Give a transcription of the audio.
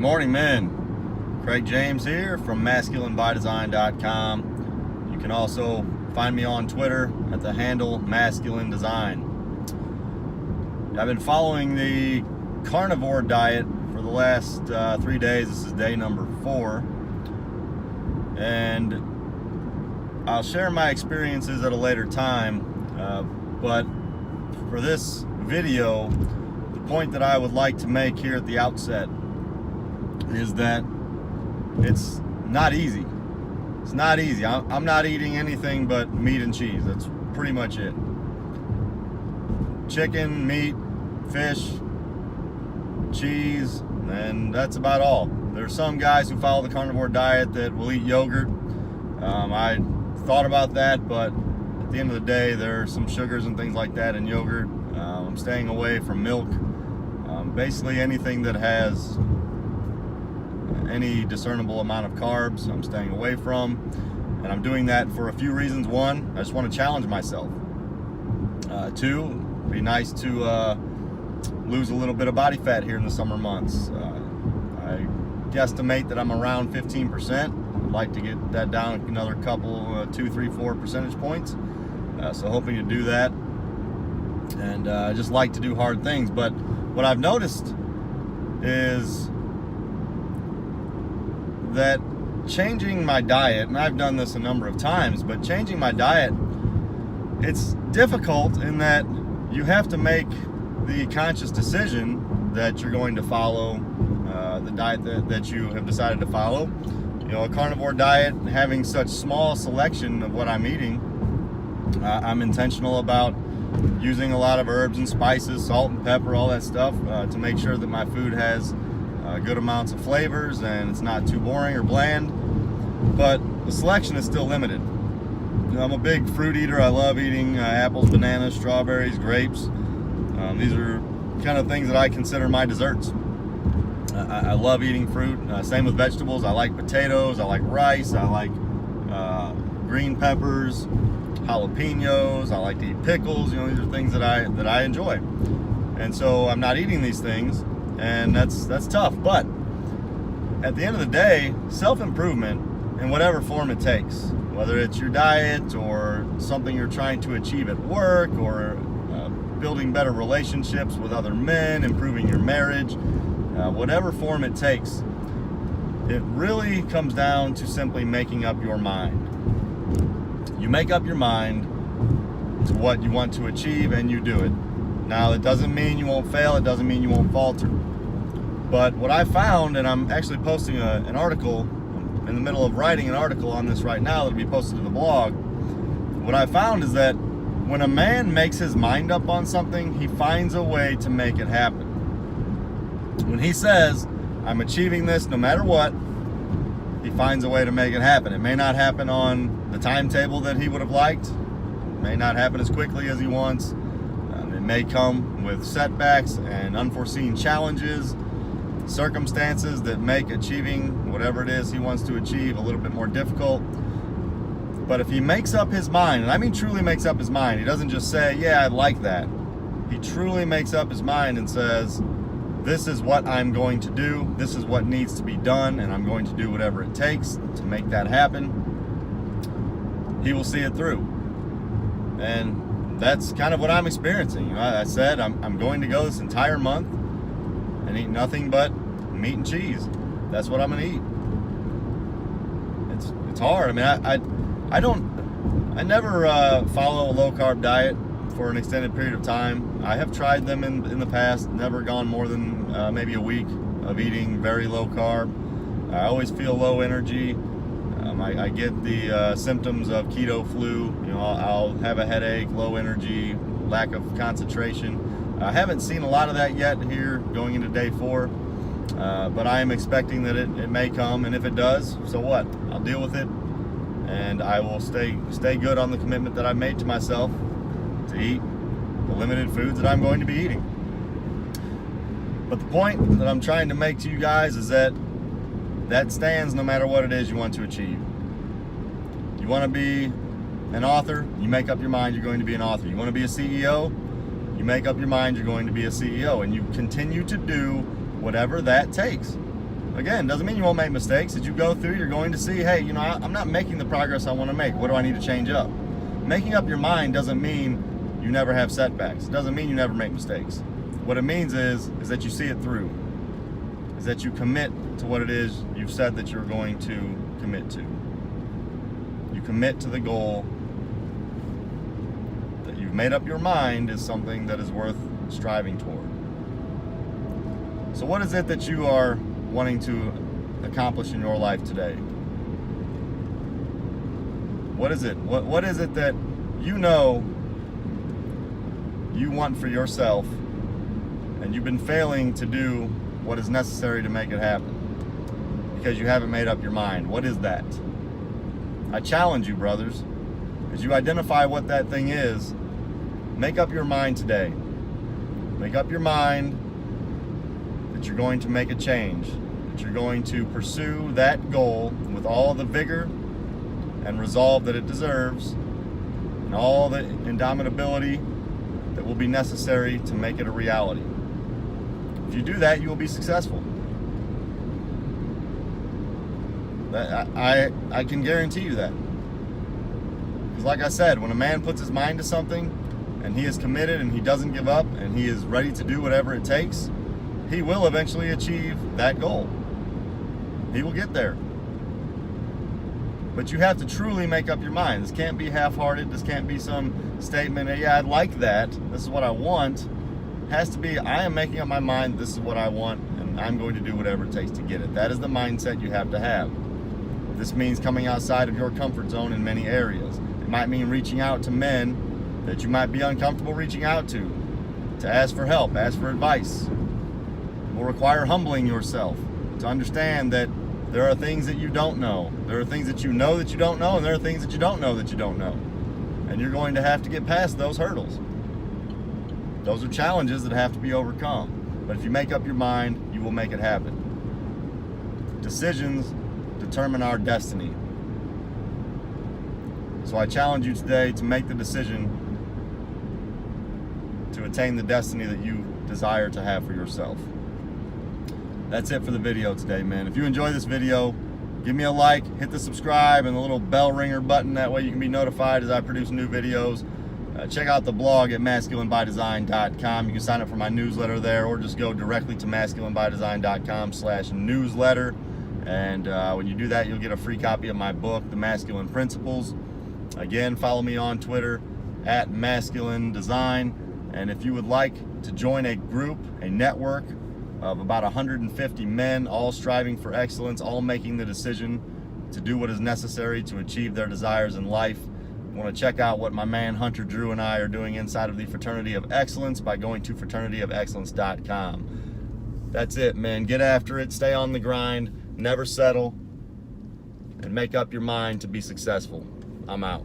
Morning, men. Craig James here from masculinebydesign.com. You can also find me on Twitter at the handle Masculine Design. I've been following the carnivore diet for the last 3 days. This is day number 4. And I'll share my experiences at a later time. But for this video, the point that I would like to make here at the outset is that it's not easy. It's not easy. I'm not eating anything but meat and cheese. That's pretty much it. Chicken, meat, fish, cheese, and that's about all. There's some guys who follow the carnivore diet that will eat yogurt. I thought about that, but at the end of the day, there are some sugars and things like that in yogurt. I'm staying away from milk. Basically anything that has any discernible amount of carbs, I'm staying away from. And I'm doing that for a few reasons. One, I just want to challenge myself. Two, it'd be nice to lose a little bit of body fat here in the summer months. I guesstimate that I'm around 15%. I'd like to get that down another couple, 2, 3, 4 percentage points. So hoping to do that. And I just like to do hard things. But what I've noticed is that changing my diet, and I've done this a number of times, but changing my diet, it's difficult in that you have to make the conscious decision that you're going to follow the diet that you have decided to follow. You know, a carnivore diet, having such small selection of what I'm eating, I'm intentional about using a lot of herbs and spices, salt and pepper, all that stuff, to make sure that my food has good amounts of flavors and it's not too boring or bland. But the selection is still limited. You know, I'm a big fruit eater. I love eating apples, bananas, strawberries, grapes. These are kind of things that I consider my desserts. I love eating fruit. Same with vegetables. I like potatoes. I like rice. I like green peppers, jalapenos. I like to eat pickles. You know, these are things that I enjoy. And so I'm not eating these things, and that's tough. But at the end of the day, self-improvement in whatever form it takes, whether it's your diet or something you're trying to achieve at work, or building better relationships with other men, improving your marriage, whatever form it takes, it really comes down to simply making up your mind. You make up your mind to what you want to achieve and you do it. Now, it doesn't mean you won't fail, it doesn't mean you won't falter. But what I found, and I'm actually posting an article, in the middle of writing an article on this right now that'll be posted to the blog. What I found is that when a man makes his mind up on something, he finds a way to make it happen. When he says, I'm achieving this no matter what, he finds a way to make it happen. It may not happen on the timetable that he would have liked. It may not happen as quickly as he wants. It may come with setbacks and unforeseen challenges, circumstances that make achieving whatever it is he wants to achieve a little bit more difficult. But if he makes up his mind, and I mean truly makes up his mind, he doesn't just say, yeah, I like that. He truly makes up his mind and says, this is what I'm going to do, this is what needs to be done, and I'm going to do whatever it takes to make that happen. He will see it through. And that's kind of what I'm experiencing. You know, I said I'm going to go this entire month and eat nothing but meat and cheese. That's what I'm going to eat. It's hard. I mean, I never follow a low carb diet for an extended period of time. I have tried them in the past, never gone more than maybe a week of eating very low carb. I always feel low energy. I get the symptoms of keto flu. You know, I'll have a headache, low energy, lack of concentration. I haven't seen a lot of that yet here going into day 4, but I am expecting that it may come, and if it does, so what? I'll deal with it, and I will stay good on the commitment that I've made to myself to eat the limited foods that I'm going to be eating. But the point that I'm trying to make to you guys is that stands no matter what it is you want to achieve. You want to be an author, you make up your mind you're going to be an author. You want to be a CEO, you make up your mind you're going to be a CEO, and you continue to do whatever that takes. Again, doesn't mean you won't make mistakes. As you go through, you're going to see, hey, you know, I'm not making the progress I want to make. What do I need to change up? Making up your mind doesn't mean you never have setbacks. It doesn't mean you never make mistakes. What it means is that you see it through. Is that you commit to what it is you've said that you're going to commit to. You commit to the goal that you've made up your mind is something that is worth striving toward. So what is it that you are wanting to accomplish in your life today? What is it? What is it that you know you want for yourself and you've been failing to do what is necessary to make it happen because you haven't made up your mind? What is that? I challenge you, brothers, as you identify what that thing is, make up your mind today. Make up your mind that you're going to make a change, that you're going to pursue that goal with all the vigor and resolve that it deserves, and all the indomitability that will be necessary to make it a reality. If you do that, you will be successful. I can guarantee you that. Because like I said, when a man puts his mind to something, and he is committed and he doesn't give up and he is ready to do whatever it takes, he will eventually achieve that goal. He will get there. But you have to truly make up your mind. This can't be half-hearted. This can't be some statement, hey, yeah, I'd like that. This is what I want. It has to be, I am making up my mind, this is what I want, and I'm going to do whatever it takes to get it. That is the mindset you have to have. This means coming outside of your comfort zone in many areas. It might mean reaching out to men that you might be uncomfortable reaching out to ask for help, ask for advice. It will require humbling yourself to understand that there are things that you don't know. There are things that you know that you don't know, and there are things that you don't know that you don't know. And you're going to have to get past those hurdles. Those are challenges that have to be overcome. But if you make up your mind, you will make it happen. Decisions determine our destiny. So I challenge you today to make the decision to attain the destiny that you desire to have for yourself. That's it for the video today, man. If you enjoy this video, give me a like, hit the subscribe and the little bell ringer button. That way you can be notified as I produce new videos. Check out the blog at masculinebydesign.com. You can sign up for my newsletter there, or just go directly to masculinebydesign.com/newsletter. And when you do that, you'll get a free copy of my book, The Masculine Principles. Again, follow me on Twitter at Masculine Design. And if you would like to join a group, a network of about 150 men, all striving for excellence, all making the decision to do what is necessary to achieve their desires in life, you want to check out what my man Hunter Drew and I are doing inside of the Fraternity of Excellence by going to fraternityofexcellence.com. That's it, man. Get after it, stay on the grind, never settle, and make up your mind to be successful. I'm out.